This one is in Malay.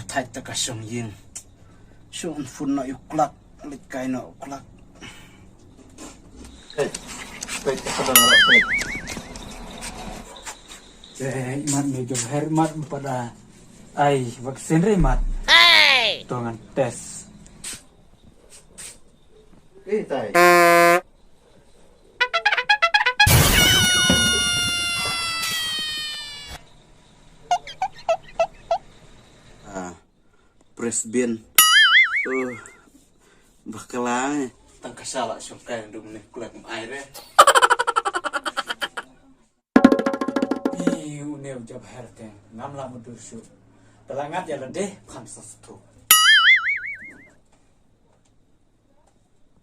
thay ta ka song ying shon fun no yuklak lit kai no uklak Pet ka sa mga pet. Imat medyo hermat pada ay vaksin remat. Tungan tes. Tay. presbien bakalang tangkasala siyang kaya dum ni kulak aire Unew jab herte namla mudur shu. Talangat ya deh khamsas tu.